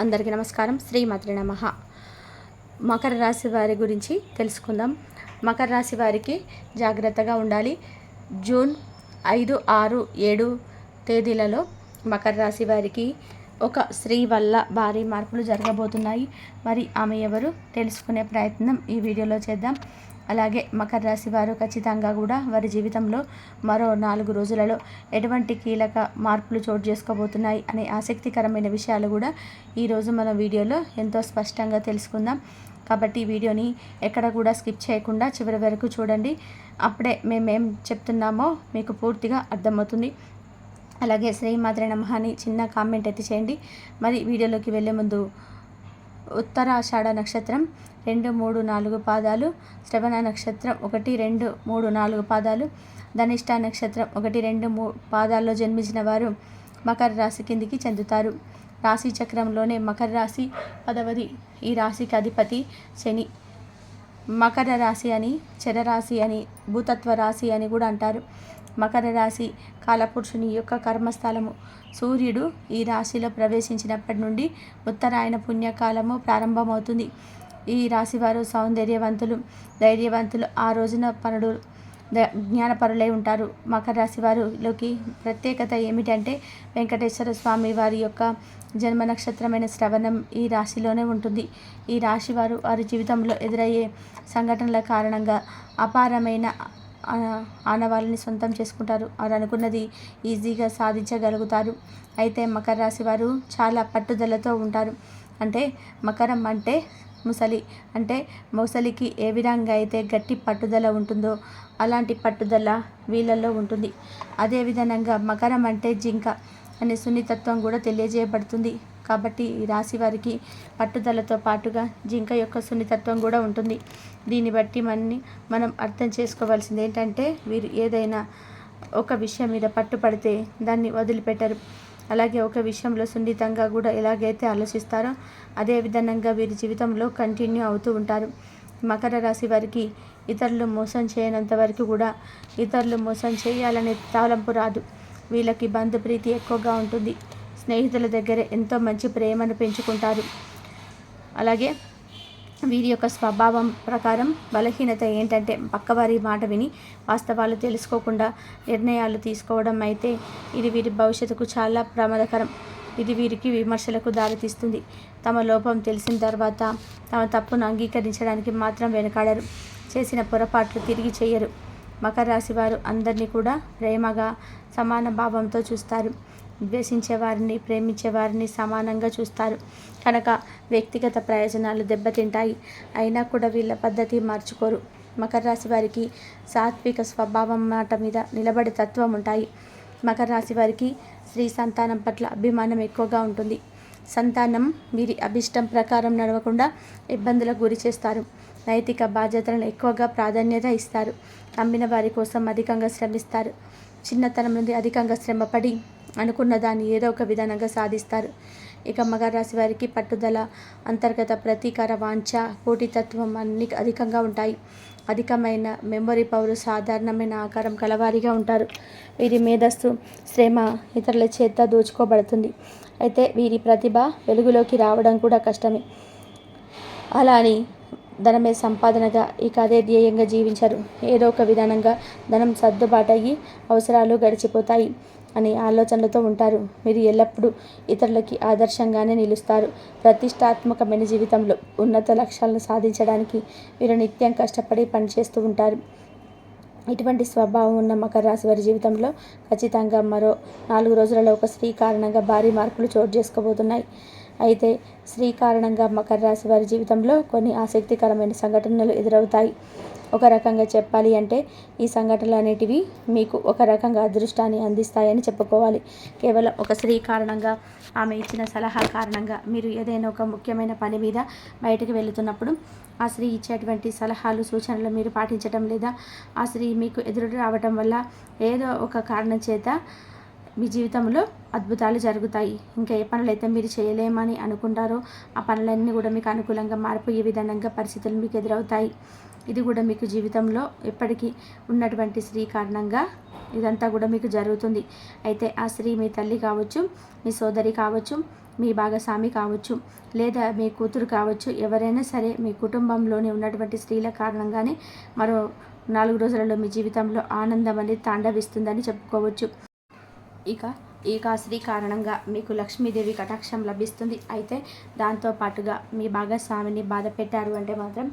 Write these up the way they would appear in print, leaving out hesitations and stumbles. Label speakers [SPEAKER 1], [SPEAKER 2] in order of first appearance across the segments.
[SPEAKER 1] అందరికీ నమస్కారం. శ్రీమాత్రే నమః. మకర రాశి వారి గురించి తెలుసుకుందాం. మకర రాశి వారికి జాగ్రత్తగా ఉండాలి. జూన్ 5, 6, 7 తేదీలలో మకర రాశి వారికి ఒక స్త్రీ వల్ల భారీ మార్పులు జరగబోతున్నాయి. మరి ఆమె ఎవరు తెలుసుకునే ప్రయత్నం ఈ వీడియోలో చేద్దాం. అలాగే మకర రాశి వారు ఖచ్చితంగా కూడా వారి జీవితంలో మరో 4 రోజులలో ఎటువంటి కీలక మార్పులు చోటు చేసుకోబోతున్నాయి అనే ఆసక్తికరమైన విషయాలు కూడా ఈరోజు మన వీడియోలో ఎంతో స్పష్టంగా తెలుసుకుందాం. కాబట్టి ఈ వీడియోని ఎక్కడ కూడా స్కిప్ చేయకుండా చివరి వరకు చూడండి. అప్పుడే మేమేం చెప్తున్నామో మీకు పూర్తిగా అర్థమవుతుంది. అలాగే శ్రీమాత్రే నమః అని చిన్న కామెంట్ అయితే చేయండి. మరి వీడియోలోకి వెళ్ళే ముందు ఉత్తరాషాఢ నక్షత్రం 2, 3, 4 పాదాలు, శ్రవణ నక్షత్రం 1, 2, 3, 4 పాదాలు, ధనిష్ట నక్షత్రం 1, 2, 3 పాదాల్లో జన్మించిన వారు మకర రాశి కిందికి చెందుతారు. రాశి చక్రంలోనే మకర రాశి 10వది. ఈ రాశికి అధిపతి శని. మకర రాశి అని, చరరాశి అని, భూతత్వ రాశి అని కూడా అంటారు. మకర రాశి కాలపురుషుని యొక్క కర్మస్థలము. సూర్యుడు ఈ రాశిలో ప్రవేశించినప్పటి నుండి ఉత్తరాయణ పుణ్యకాలము ప్రారంభమవుతుంది. ఈ రాశివారు సౌందర్యవంతులు, ధైర్యవంతులు, ఆ రోజున జ్ఞానపరులై ఉంటారు. మకర రాశి వారిలోకి ప్రత్యేకత ఏమిటంటే వెంకటేశ్వర స్వామి వారి యొక్క జన్మ నక్షత్రమైన శ్రవణం ఈ రాశిలోనే ఉంటుంది. ఈ రాశి వారి జీవితంలో ఎదురయ్యే సంఘటనల కారణంగా అపారమైన ఆనవాళ్ళని సొంతం చేసుకుంటారు. వారు అనుకున్నది ఈజీగా సాధించగలుగుతారు. అయితే మకర రాశి వారు చాలా పట్టుదలతో ఉంటారు. అంటే మకరం అంటే ముసలి, అంటే ముసలికి ఏ విధంగా అయితే గట్టి పట్టుదల ఉంటుందో అలాంటి పట్టుదల వీళ్ళల్లో ఉంటుంది. అదేవిధంగా మకరం అంటే జింక అనే సున్నితత్వం కూడా తెలియజేయబడుతుంది. కాబట్టి ఈ రాశి వారికి పట్టుదలతో పాటుగా జింక యొక్క సున్నితత్వం కూడా ఉంటుంది. దీన్ని బట్టి మనం అర్థం చేసుకోవాల్సింది ఏంటంటే వీరు ఏదైనా ఒక విషయం మీద పట్టుపడితే దాన్ని వదిలిపెట్టరు. అలాగే ఒక విషయంలో సున్నితంగా కూడా ఎలాగైతే ఆలోచిస్తారో అదే విధంగా వీరి జీవితంలో కంటిన్యూ అవుతూ ఉంటారు. మకర రాశి వారికి ఇతరులు మోసం చేయనంత వరకు కూడా ఇతరులు మోసం చేయాలనే తలంపు రాదు. వీళ్ళకి బంధుప్రీతి ఎక్కువగా ఉంటుంది. స్నేహితుల దగ్గర ఎంతో మంచి ప్రేమను పెంచుకుంటారు. అలాగే వీరి యొక్క స్వభావం ప్రకారం బలహీనత ఏంటంటే పక్కవారి మాట విని వాస్తవాలు తెలుసుకోకుండా నిర్ణయాలు తీసుకోవడం. అయితే ఇది వీరి భవిష్యత్తుకు చాలా ప్రమాదకరం. ఇది వీరికి విమర్శలకు దారితీస్తుంది. తమ లోపం తెలిసిన తర్వాత తమ తప్పును అంగీకరించడానికి మాత్రం వెనకాడరు. చేసిన పొరపాట్లు తిరిగి చేయరు. మకర రాశి వారు అందరినీ కూడా ప్రేమగా సమాన భావంతో చూస్తారు. ద్వేషించే వారిని, ప్రేమించే వారిని సమానంగా చూస్తారు. కనుక వ్యక్తిగత ప్రయోజనాలు దెబ్బతింటాయి. అయినా కూడా వీళ్ళ పద్ధతి మార్చుకోరు. మకర రాశి వారికి సాత్విక స్వభావం, మాట మీద నిలబడే తత్వం ఉంటాయి. మకర రాశి వారికి స్త్రీ సంతానం పట్ల అభిమానం ఎక్కువగా ఉంటుంది. సంతానం వీరి అభిష్టం ప్రకారం నడవకుండా ఇబ్బందులకు గురి చేస్తారు. నైతిక బాధ్యతలను ఎక్కువగా ప్రాధాన్యత ఇస్తారు. నమ్మిన వారి కోసం అధికంగా శ్రమిస్తారు. చిన్నతనం నుండి అధికంగా శ్రమపడి అనుకున్న దాన్ని ఏదో ఒక విధానంగా సాధిస్తారు. ఇక మకర రాశి వారికి పట్టుదల, అంతర్గత ప్రతీకార వాంఛ, పోటీతత్వం అన్ని అధికంగా ఉంటాయి. అధికమైన మెమొరీ పవర్, సాధారణమైన ఆకారం కలవారిగా ఉంటారు. వీరి మేధస్సు, శ్రమ ఇతరుల చేత దోచుకోబడుతుంది. అయితే వీరి ప్రతిభ వెలుగులోకి రావడం కూడా కష్టమే. అలా అని ధనమే సంపాదనగా ఇక అదే ధ్యేయంగా జీవించరు. ఏదో ఒక విధానంగా ధనం సర్దుబాటయ్యి అవసరాలు గడిచిపోతాయి అనే ఆలోచనలతో ఉంటారు. మీరు ఎల్లప్పుడూ ఇతరులకి ఆదర్శంగానే నిలుస్తారు. ప్రతిష్టాత్మకమైన జీవితంలో ఉన్నత లక్ష్యాలను సాధించడానికి మీరు నిత్యం కష్టపడి పనిచేస్తూ ఉంటారు. ఇటువంటి స్వభావం ఉన్న మకర రాశి వారి జీవితంలో ఖచ్చితంగా మరో 4 రోజులలో ఒక స్త్రీ కారణంగా భారీ మార్పులు చోటు చేసుకోబోతున్నాయి. అయితే స్త్రీ కారణంగా మకర రాశి వారి జీవితంలో కొన్ని ఆసక్తికరమైన సంఘటనలు ఎదురవుతాయి. ఒక రకంగా చెప్పాలి అంటే ఈ సంఘటనలు అనేటివి మీకు ఒక రకంగా అదృష్టాన్ని అందిస్తాయని చెప్పుకోవాలి. కేవలం ఒక స్త్రీ కారణంగా, ఆమె ఇచ్చిన సలహా కారణంగా మీరు ఏదైనా ఒక ముఖ్యమైన పని మీద బయటకు వెళుతున్నప్పుడు ఆ స్త్రీ ఇచ్చేటువంటి సలహాలు, సూచనలు మీరు పాటించడం లేదా ఆ స్త్రీ మీకు ఎదురు రావటం వల్ల ఏదో ఒక కారణం చేత మీ జీవితంలో అద్భుతాలు జరుగుతాయి. ఇంకా ఏ పనులైతే మీరు చేయలేమని అనుకుంటారో ఆ పనులన్నీ కూడా మీకు అనుకూలంగా మారిపోయే విధంగా పరిస్థితులు మీకు ఎదురవుతాయి. ఇది కూడా మీకు జీవితంలో ఎప్పటికీ ఉన్నటువంటి స్త్రీ కారణంగా ఇదంతా కూడా మీకు జరుగుతుంది. అయితే ఆ స్త్రీ మీ తల్లి కావచ్చు, మీ సోదరి కావచ్చు, మీ భాగస్వామి కావచ్చు, లేదా మీ కూతురు కావచ్చు, ఎవరైనా సరే మీ కుటుంబంలోనే ఉన్నటువంటి స్త్రీల కారణంగానే మరో 4 రోజులలో మీ జీవితంలో ఆనందం అనేది తాండవిస్తుందని చెప్పుకోవచ్చు. ఇక స్త్రీ కారణంగా మీకు లక్ష్మీదేవి కటాక్షం లభిస్తుంది. అయితే దాంతోపాటుగా మీ భాగస్వామిని బాధ పెట్టారు అంటే మాత్రం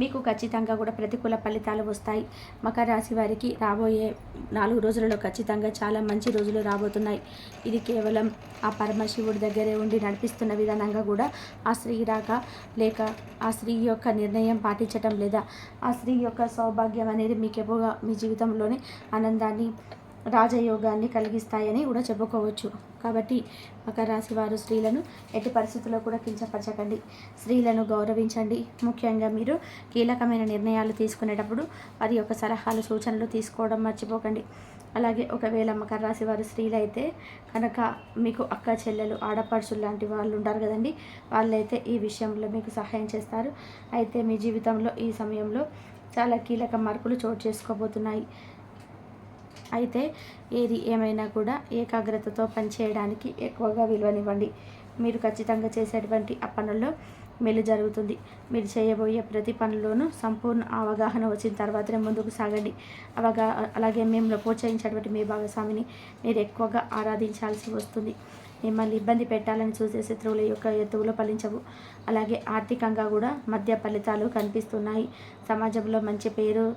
[SPEAKER 1] మీకు ఖచ్చితంగా కూడా ప్రతికూల ఫలితాలు వస్తాయి. మకర రాశి వారికి రాబోయే 4 రోజులలో ఖచ్చితంగా చాలా మంచి రోజులు రాబోతున్నాయి. ఇది కేవలం ఆ పరమశివుడి దగ్గరే ఉండి నడిపిస్తున్న విధానంగా కూడా ఆ స్త్రీ రాక, లేక ఆ స్త్రీ యొక్క నిర్ణయం పాటించటం, లేదా ఆ స్త్రీ యొక్క సౌభాగ్యం అనేది మీకు ఎక్కువగా మీ జీవితంలోనే ఆనందాన్ని, రాజయోగాన్ని కలిగిస్తాయని కూడా చెప్పుకోవచ్చు. కాబట్టి మకర రాశి వారు స్త్రీలను ఎట్టి పరిస్థితుల్లో కూడా కించపరచకండి. స్త్రీలను గౌరవించండి. ముఖ్యంగా మీరు కీలకమైన నిర్ణయాలు తీసుకునేటప్పుడు వారి యొక్క సలహాలు, సూచనలు తీసుకోవడం మర్చిపోకండి. అలాగే ఒకవేళ మకర రాశి వారు స్త్రీలు అయితే కనుక మీకు అక్క చెల్లెలు, ఆడపడుచులు లాంటి వాళ్ళు ఉంటారు కదండి, వాళ్ళైతే ఈ విషయంలో మీకు సహాయం చేస్తారు. అయితే మీ జీవితంలో ఈ సమయంలో చాలా కీలక మార్పులు చోటు చేసుకోబోతున్నాయి. అయితే ఏది ఏమైనా కూడా ఏకాగ్రతతో పనిచేయడానికి ఎక్కువగా విలువనివ్వండి. మీరు ఖచ్చితంగా చేసేటువంటి ఆ పనుల్లో మేలు జరుగుతుంది. మీరు చేయబోయే ప్రతి పనిలోనూ సంపూర్ణ అవగాహన వచ్చిన తర్వాతనే ముందుకు సాగండి. అలాగే మేము ప్రోత్సహించేటువంటి మీ భాగస్వామిని మీరు ఎక్కువగా ఆరాధించాల్సి వస్తుంది. మిమ్మల్ని ఇబ్బంది పెట్టాలని చూసే శత్రువుల యొక్క ఎత్తువులు ఫలించవు. అలాగే ఆర్థికంగా కూడా మధ్య ఫలితాలు కనిపిస్తున్నాయి. సమాజంలో మంచి పేరు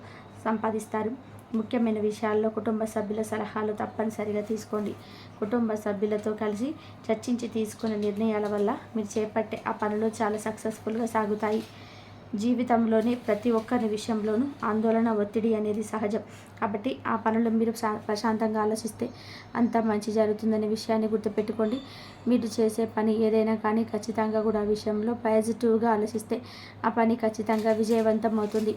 [SPEAKER 1] సంపాదిస్తారు. ముఖ్యమైన విషయాల్లో కుటుంబ సభ్యుల సలహాలు తప్పనిసరిగా తీసుకోండి. కుటుంబ సభ్యులతో కలిసి చర్చించి తీసుకునే నిర్ణయాల వల్ల మీరు చేపట్టే ఆ పనులు చాలా సక్సెస్ఫుల్గా సాగుతాయి. జీవితంలోని ప్రతి ఒక్కరి విషయంలోనూ ఆందోళన, ఒత్తిడి అనేది సహజం. కాబట్టి ఆ పనులు మీరు ప్రశాంతంగా ఆలోచిస్తే అంత మంచి జరుగుతుందనే విషయాన్ని గుర్తుపెట్టుకోండి. మీరు చేసే పని ఏదైనా కానీ ఖచ్చితంగా కూడా ఆ విషయంలో పాజిటివ్గా ఆలోచిస్తే ఆ పని ఖచ్చితంగా విజయవంతం అవుతుంది.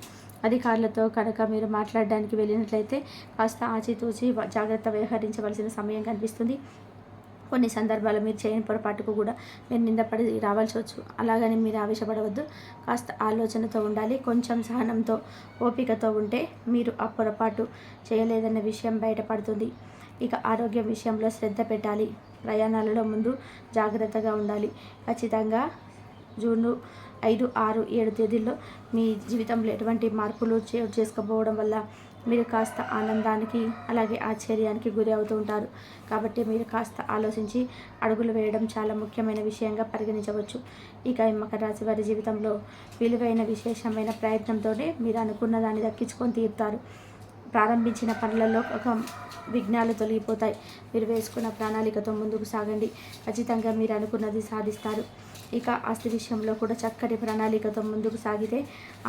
[SPEAKER 1] అధికారులతో కనుక మీరు మాట్లాడడానికి వెళ్ళినట్లయితే కాస్త ఆచితూచి జాగ్రత్త వ్యవహరించవలసిన సమయం కనిపిస్తుంది. కొన్ని సందర్భాలు మీరు చేయని పొరపాటుకు కూడా మీరు నిందపడి రావాల్సి వచ్చు. అలాగని మీరు ఆవేశపడవద్దు. కాస్త ఆలోచనతో ఉండాలి. కొంచెం సహనంతో, ఓపికతో ఉంటే మీరు ఆ పొరపాటు చేయలేదన్న విషయం బయటపడుతుంది. ఇక ఆరోగ్యం విషయంలో శ్రద్ధ పెట్టాలి. ప్రయాణాలలో ముందు జాగ్రత్తగా ఉండాలి. ఖచ్చితంగా జూన్ 5, 6, 7 తేదీల్లో మీ జీవితంలో ఎటువంటి మార్పులు చేసుకోపోవడం వల్ల మీరు కాస్త ఆనందానికి, అలాగే ఆశ్చర్యానికి గురి అవుతూ ఉంటారు. కాబట్టి మీరు కాస్త ఆలోచించి అడుగులు వేయడం చాలా ముఖ్యమైన విషయంగా పరిగణించవచ్చు. ఇక మకర రాశి వారి జీవితంలో విలువైన, విశేషమైన ప్రయత్నంతోనే మీరు అనుకున్న దాన్ని దక్కించుకొని తీరుతారు. ప్రారంభించిన పనులలో ఒక విఘ్నాలు తొలగిపోతాయి. మీరు వేసుకున్న ప్రణాళికతో ముందుకు సాగండి. ఖచ్చితంగా మీరు అనుకున్నది సాధిస్తారు. ఇక ఆస్తి విషయంలో కూడా చక్కటి ప్రణాళికతో ముందుకు సాగితే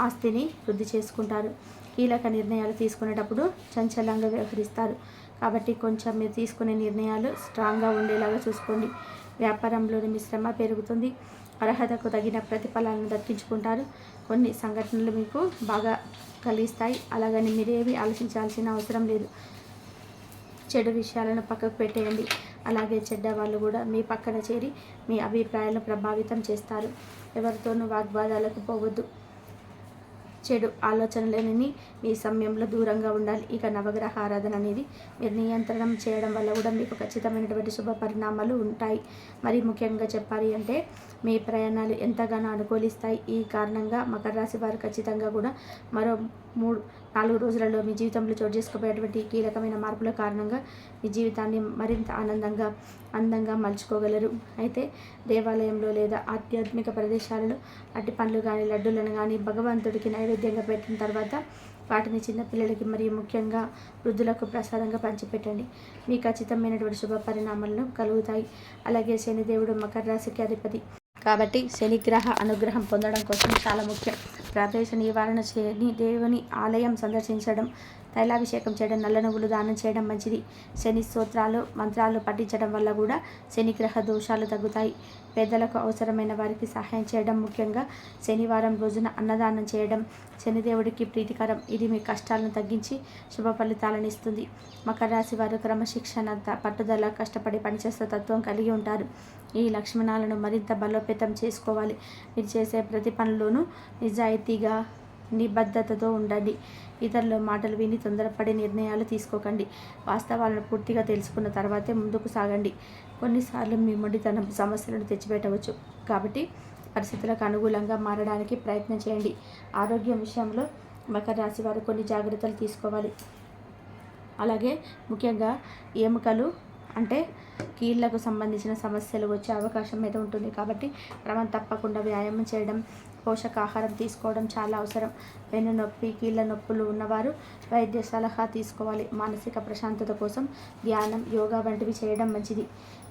[SPEAKER 1] ఆస్తిని వృద్ధి చేసుకుంటారు. కీలక నిర్ణయాలు తీసుకునేటప్పుడు చంచలంగా వ్యవహరిస్తారు. కాబట్టి కొంచెం మీరు తీసుకునే నిర్ణయాలు స్ట్రాంగ్గా ఉండేలాగా చూసుకోండి. వ్యాపారంలోని మీ శ్రమ పెరుగుతుంది. అర్హతకు తగిన ప్రతిఫలాలను దక్కించుకుంటారు. కొన్ని సంఘటనలు మీకు బాగా కలిగిస్తాయి. అలాగని మీరేమీ ఆలోచించాల్సిన అవసరం లేదు. చెడు విషయాలను పక్కకు పెట్టేయండి. అలాగే చెడ్డ వాళ్ళు కూడా మీ పక్కన చేరి మీ అభిప్రాయాలను ప్రభావితం చేస్తారు. ఎవరితోనూ వాగ్వాదాలకు పోవద్దు. చెడు ఆలోచనలని మీ సమయంలో దూరంగా ఉండాలి. ఇక నవగ్రహ ఆరాధన అనేది మీరు నియంత్రణం చేయడం వల్ల కూడా మీకు ఖచ్చితమైనటువంటి శుభ పరిణామాలు ఉంటాయి. మరి ముఖ్యంగా చెప్పాలి అంటే మీ ప్రయాణాలు ఎంతగానో అనుకూలిస్తాయి. ఈ కారణంగా మకర రాశి వారు ఖచ్చితంగా కూడా మరో 3-4 రోజులలో మీ జీవితంలో చోటు చేసుకోబోయేటువంటి కీలకమైన మార్పుల కారణంగా మీ జీవితాన్ని మరింత అందంగా మలుచుకోగలరు. అయితే దేవాలయంలో లేదా ఆధ్యాత్మిక ప్రదేశాలలో అట్టి పండ్లు కానీ, లడ్డూలను కానీ భగవంతుడికి నైవేద్యంగా పెట్టిన తర్వాత వాటిని చిన్నపిల్లలకి మరియు ముఖ్యంగా వృద్ధులకు ప్రసాదంగా పంచిపెట్టండి. మీ ఖచ్చితమైనటువంటి శుభ పరిణామాలను కలుగుతాయి. అలాగే శనిదేవుడు మకర రాశికి అధిపతి కాబట్టి శనిగ్రహ అనుగ్రహం పొందడం కోసం చాలా ముఖ్యం. ప్రదేశ నివారణ చేయని దేవుని ఆలయం సందర్శించడం, తైలాభిషేకం చేయడం, నల్ల నువ్వులు దానం చేయడం మంచిది. శని స్తోత్రాలు, మంత్రాలు పఠించడం వల్ల కూడా శనిగ్రహ దోషాలు తగ్గుతాయి. పేదలకు అవసరమైన వారికి సహాయం చేయడం, ముఖ్యంగా శనివారం రోజున అన్నదానం చేయడం శనిదేవుడికి ప్రీతికరం. ఇది మీ కష్టాలను తగ్గించి శుభ ఫలితాలను ఇస్తుంది. మకర రాశి వారు క్రమశిక్షణ, పట్టుదల, కష్టపడి పనిచేసే తత్వం కలిగి ఉంటారు. ఈ లక్షణాలను మరింత బలోపేతం చేసుకోవాలి. మీరు చేసే ప్రతి పనిలోనూ నిజాయితీగా, నిబద్ధతతో ఉండండి. ఇతరుల మాటలు విని తొందరపడి నిర్ణయాలు తీసుకోకండి. వాస్తవాలను పూర్తిగా తెలుసుకున్న తర్వాతే ముందుకు సాగండి. కొన్నిసార్లు మీ మొండితనం సమస్యలను తెచ్చిపెట్టవచ్చు. కాబట్టి పరిస్థితులకు అనుకూలంగా మారడానికి ప్రయత్నం చేయండి. ఆరోగ్యం విషయంలో మకర రాశి వారు కొన్ని జాగ్రత్తలు తీసుకోవాలి. అలాగే ముఖ్యంగా ఎముకలు అంటే కీళ్ళకు సంబంధించిన సమస్యలు వచ్చే అవకాశం అయితే ఉంటుంది. కాబట్టి క్రమం తప్పకుండా వ్యాయామం చేయడం, పోషకాహారం తీసుకోవడం చాలా అవసరం. వెన్ను నొప్పి, కీళ్ళ నొప్పులు ఉన్నవారు వైద్య సలహా తీసుకోవాలి. మానసిక ప్రశాంతత కోసం ధ్యానం, యోగా వంటివి చేయడం మంచిది.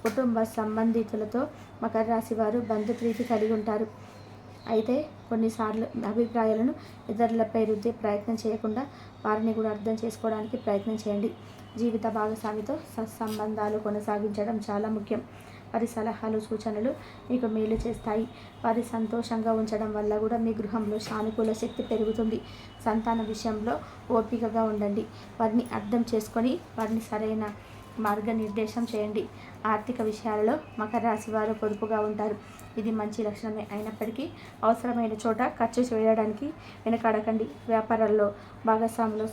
[SPEAKER 1] కుటుంబ సంబంధితులతో మకర రాశి వారు బంధుప్రీతి కలిగి ఉంటారు. అయితే కొన్నిసార్లు అభిప్రాయాలను ఇతరులపై రుద్దే ప్రయత్నం చేయకుండా వారిని కూడా అర్థం చేసుకోవడానికి ప్రయత్నం చేయండి. జీవిత భాగస్వామితో సత్సంబంధాలు కొనసాగించడం చాలా ముఖ్యం. వారి సలహాలు, సూచనలు మీకు మేలు చేస్తాయి. వారి సంతోషంగా ఉంచడం వల్ల కూడా మీ గృహంలో సానుకూల శక్తి పెరుగుతుంది. సంతాన విషయంలో ఓపికగా ఉండండి. వారిని అర్థం చేసుకొని వారిని సరైన మార్గనిర్దేశం చేయండి. ఆర్థిక విషయాలలో మకర రాశి వారు పొదుపుగా ఉంటారు. ఇది మంచి లక్షణమే అయినప్పటికీ అవసరమైన చోట ఖర్చు చేయడానికి వెనకాడకండి. వ్యాపారాల్లో భాగస్వాములు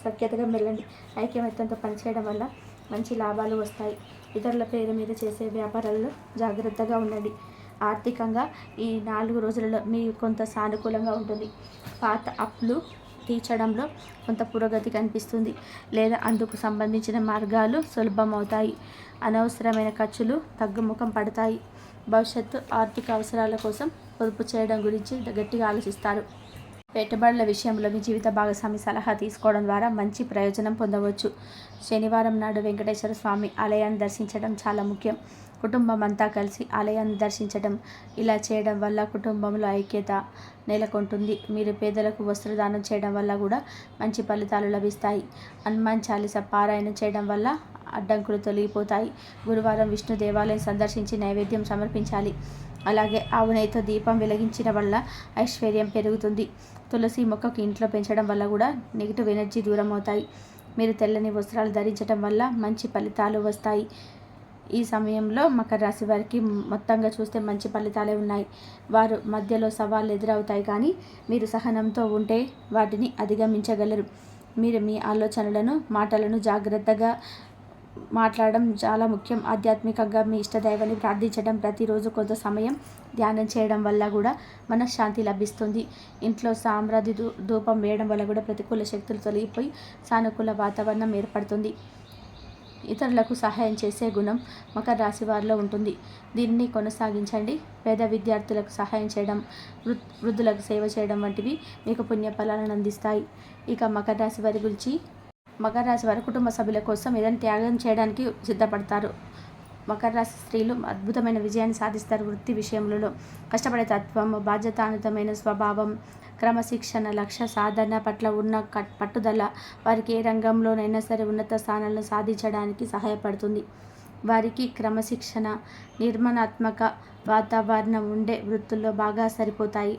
[SPEAKER 1] సఖ్యతగా మెలగండి. ఐక్యమత్యంతో పనిచేయడం వల్ల మంచి లాభాలు వస్తాయి. ఇతరుల పేరు మీద చేసే వ్యాపారాల్లో జాగ్రత్తగా ఉండండి. ఆర్థికంగా ఈ 4 రోజులలో మీకు కొంత సానుకూలంగా ఉంటుంది. పాత అప్పులు తీర్చడంలో కొంత పురోగతి కనిపిస్తుంది, లేదా అందుకు సంబంధించిన మార్గాలు సులభమవుతాయి. అనవసరమైన ఖర్చులు తగ్గుముఖం పడతాయి. భవిష్యత్తు ఆర్థిక అవసరాల కోసం పొదుపు చేయడం గురించి గట్టిగా ఆలోచిస్తారు. పెట్టుబడుల విషయంలో మీ జీవిత భాగస్వామి సలహా తీసుకోవడం ద్వారా మంచి ప్రయోజనం పొందవచ్చు. శనివారం నాడు వెంకటేశ్వర స్వామి ఆలయాన్ని దర్శించడం చాలా ముఖ్యం. కుటుంబం అంతా కలిసి ఆలయాన్ని దర్శించడం, ఇలా చేయడం వల్ల కుటుంబంలో ఐక్యత నెలకొంటుంది. మీరు పేదలకు వస్త్రదానం చేయడం వల్ల కూడా మంచి ఫలితాలు లభిస్తాయి. హనుమాన్ చాలీసా పారాయణం చేయడం వల్ల అడ్డంకులు తొలగిపోతాయి. గురువారం విష్ణు దేవాలయం సందర్శించి నైవేద్యం సమర్పించాలి. అలాగే ఆవు నెయ్యితో దీపం వెలిగించడం వల్ల ఐశ్వర్యం పెరుగుతుంది. తులసి మొక్కకు ఇంట్లో పెంచడం వల్ల కూడా నెగిటివ్ ఎనర్జీ దూరం అవుతాయి. మీరు తెల్లని వస్త్రాలు ధరించడం వల్ల మంచి ఫలితాలు వస్తాయి. ఈ సమయంలో మకర రాశి వారికి మొత్తంగా చూస్తే మంచి ఫలితాలే ఉన్నాయి. వారు మధ్యలో సవాళ్ళు ఎదురవుతాయి, కానీ మీరు సహనంతో ఉంటే వాటిని అధిగమించగలరు. మీరు మీ ఆలోచనలను, మాటలను జాగ్రత్తగా మాట్లాడడం చాలా ముఖ్యం. ఆధ్యాత్మికంగా మీ ఇష్టదైవాన్ని ప్రార్థించడం, ప్రతిరోజు కొంత సమయం ధ్యానం చేయడం వల్ల కూడా మనశ్శాంతి లభిస్తుంది. ఇంట్లో సాంబ్రాణి ధూపం వేయడం వల్ల కూడా ప్రతికూల శక్తులు తొలగిపోయి సానుకూల వాతావరణం ఏర్పడుతుంది. ఇతరులకు సహాయం చేసే గుణం మకర రాశి వారిలో ఉంటుంది. దీన్ని కొనసాగించండి. పేద విద్యార్థులకు సహాయం చేయడం, వృద్ధులకు సేవ చేయడం వంటివి మీకు పుణ్యఫలాలను అందిస్తాయి. ఇక మకర రాశి వారి గురించి, మకర రాశి వారి కుటుంబ సభ్యుల కోసం ఏదైనా త్యాగం చేయడానికి సిద్ధపడతారు. మకర రాశి స్త్రీలు అద్భుతమైన విజయాన్ని సాధిస్తారు. వృత్తి విషయంలో కష్టపడే తత్వం, బాధ్యతాయుతమైన స్వభావం, క్రమశిక్షణ, లక్ష్య సాధన పట్ల ఉన్న పట్టుదల వారికి ఏ రంగంలోనైనా సరే ఉన్నత స్థానాలను సాధించడానికి సహాయపడుతుంది. వారికి క్రమశిక్షణ, నిర్మాణాత్మక వాతావరణం ఉండే వృత్తుల్లో బాగా సరిపోతాయి.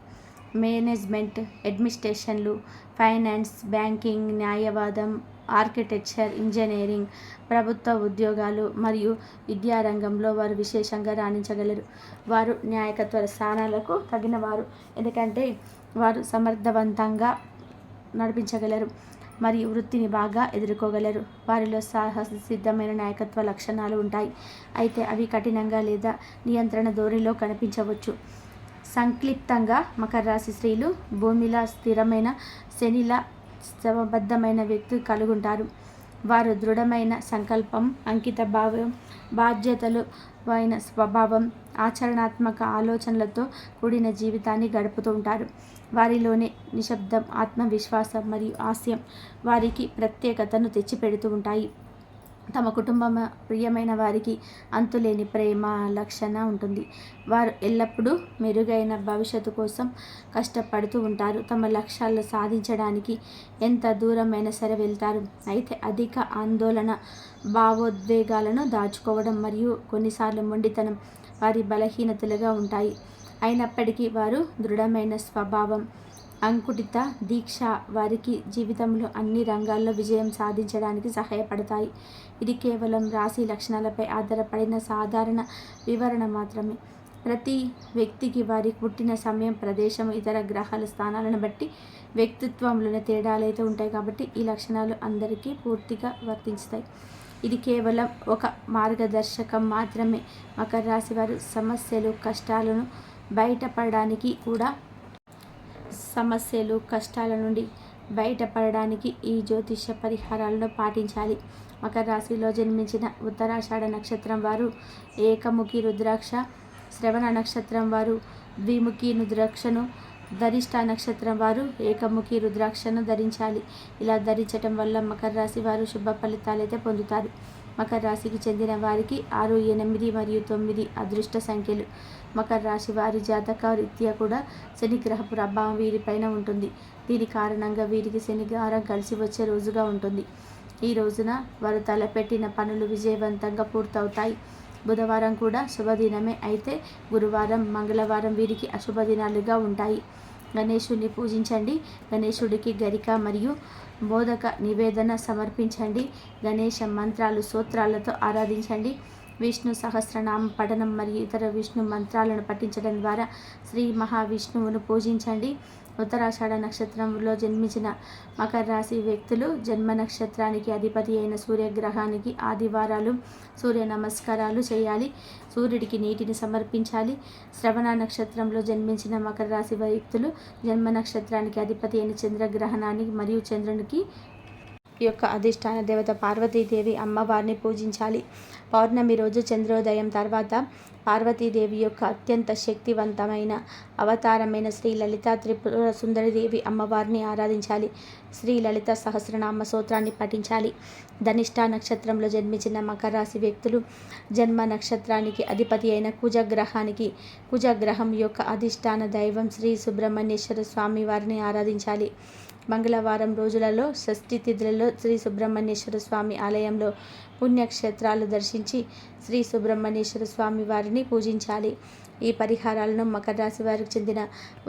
[SPEAKER 1] మేనేజ్మెంట్, అడ్మినిస్ట్రేషన్లు, ఫైనాన్స్, బ్యాంకింగ్, న్యాయవాదం, ఆర్కిటెక్చర్, ఇంజనీరింగ్, ప్రభుత్వ ఉద్యోగాలు మరియు విద్యారంగంలో వారు విశేషంగా రాణించగలరు. వారు నాయకత్వ స్థానాలకు తగినవారు, ఎందుకంటే వారు సమర్థవంతంగా నడిపించగలరు మరియు వృత్తిని బాగా ఎదుర్కోగలరు. వారిలో సాహసిద్ధమైన నాయకత్వ లక్షణాలు ఉంటాయి, అయితే అవి కఠినంగా లేదా నియంత్రణ ధోరణిలో కనిపించవచ్చు. సంక్లిప్తంగా మకర రాశి స్త్రీలు భూమిలా స్థిరమైన శనిలా సమబద్ధమైన వ్యక్తి కలుగుంటారు. వారు దృఢమైన సంకల్పం, అంకిత భావం, బాధ్యతలు అయిన స్వభావం, ఆచరణాత్మక ఆలోచనలతో కూడిన జీవితాన్ని గడుపుతూ ఉంటారు. వారిలోని నిశ్శబ్దం, ఆత్మవిశ్వాసం మరియు హాస్యం వారికి ప్రత్యేకతను తెచ్చిపెడుతూ ఉంటాయి. తమ కుటుంబం, ప్రియమైన వారికి అంతులేని ప్రేమ, లక్షణ ఉంటుంది. వారు ఎల్లప్పుడూ మెరుగైన భవిష్యత్తు కోసం కష్టపడుతూ ఉంటారు. తమ లక్ష్యాలను సాధించడానికి ఎంత దూరమైనా సరే వెళ్తారు. అయితే అధిక ఆందోళన, భావోద్వేగాలను దాచుకోవడం మరియు కొన్నిసార్లు మొండితనం వారి బలహీనతలుగా ఉంటాయి. అయినప్పటికీ వారు దృఢమైన స్వభావం, అంకుటిత దీక్ష వారికి జీవితంలో అన్ని రంగాల్లో విజయం సాధించడానికి సహాయపడతాయి. ఇది కేవలం రాశి లక్షణాలపై ఆధారపడిన సాధారణ వివరణ మాత్రమే. ప్రతి వ్యక్తికి వారి పుట్టిన సమయం, ప్రదేశం, ఇతర గ్రహాల స్థానాలను బట్టి వ్యక్తిత్వంలోని తేడాలు అయితే ఉంటాయి. కాబట్టి ఈ లక్షణాలు అందరికీ పూర్తిగా వర్తిస్తాయి. ఇది కేవలం ఒక మార్గదర్శకం మాత్రమే. మకర రాశి వారు సమస్యలు, కష్టాల నుండి బయటపడడానికి ఈ జ్యోతిష పరిహారాలను పాటించాలి. మకర రాశిలో జన్మించిన ఉత్తరాషాఢ నక్షత్రం వారు ఏకముఖి రుద్రాక్ష, శ్రవణ నక్షత్రం వారు ద్విముఖి రుద్రాక్షను, ధనిష్ట నక్షత్రం వారు ఏకముఖి రుద్రాక్షను ధరించాలి. ఇలా ధరించటం వల్ల మకర రాశి వారు శుభ ఫలితాలైతే పొందుతారు. మకర రాశికి చెందిన వారికి 6, 8 మరియు 9 అదృష్ట సంఖ్యలు. మకర రాశి వారి జాతక రీత్యా కూడా శని గ్రహ ప్రభావం వీరిపైన ఉంటుంది. దీని కారణంగా వీరికి శనివారం కలిసి వచ్చే రోజుగా ఉంటుంది. ఈ రోజున వారు తలపెట్టిన పనులు విజయవంతంగా పూర్తవుతాయి. బుధవారం కూడా శుభదినమే, అయితే గురువారం, మంగళవారం వీరికి అశుభ దినాలుగా ఉంటాయి. గణేశుడిని పూజించండి. గణేశుడికి గరిక మరియు మోదక నివేదన సమర్పించండి. గణేశ మంత్రాలు, స్తోత్రాలతో ఆరాధించండి. విష్ణు సహస్రనామ పఠనం మరియు ఇతర విష్ణు మంత్రాలను పఠించడం ద్వారా శ్రీ మహావిష్ణువును పూజించండి. ఉత్తరాషాఢ నక్షత్రంలో జన్మించిన మకర రాశి వ్యక్తులు జన్మ నక్షత్రానికి అధిపతి అయిన సూర్యగ్రహానికి ఆదివారాలు సూర్య నమస్కారాలు చేయాలి. సూర్యుడికి నీటిని సమర్పించాలి. శ్రవణ నక్షత్రంలో జన్మించిన మకర రాశి వ్యక్తులు జన్మ నక్షత్రానికి అధిపతి అయిన చంద్రగ్రహణానికి మరియు చంద్రునికి యొక్క అధిష్టాన దేవత పార్వతీదేవి అమ్మవారిని పూజించాలి. పౌర్ణమి రోజు చంద్రోదయం తర్వాత పార్వతీదేవి యొక్క అత్యంత శక్తివంతమైన అవతారమైన శ్రీ లలిత త్రిపుర సుందరిదేవి అమ్మవారిని ఆరాధించాలి. శ్రీ లలిత సహస్రనామ స్తోత్రాన్ని పఠించాలి. ధనిష్ట నక్షత్రంలో జన్మించిన మకర రాశి వ్యక్తులు జన్మ నక్షత్రానికి అధిపతి అయిన కుజగ్రహం యొక్క అధిష్టాన దైవం శ్రీ సుబ్రహ్మణ్యేశ్వర స్వామి వారిని ఆరాధించాలి. మంగళవారం రోజులలో షష్ఠి తిథులలో శ్రీ సుబ్రహ్మణ్యేశ్వర స్వామి ఆలయంలో పుణ్యక్షేత్రాలు దర్శించి శ్రీ సుబ్రహ్మణ్యేశ్వర స్వామి వారిని పూజించాలి. ఈ పరిహారాలను మకర రాశి వారికి చెందిన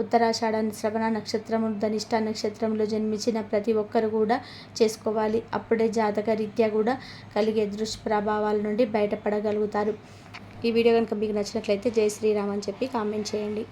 [SPEAKER 1] ఉత్తరాషాఢ, శ్రవణ నక్షత్రము, ధనిష్ట నక్షత్రంలో జన్మించిన ప్రతి ఒక్కరు కూడా చేసుకోవాలి. అప్పుడే జాతక రీత్యా కూడా కలిగే దుష్ప్రభావాల నుండి బయటపడగలుగుతారు. ఈ వీడియో కనుక మీకు నచ్చినట్లయితే జై శ్రీరామ్ అని చెప్పి కామెంట్ చేయండి.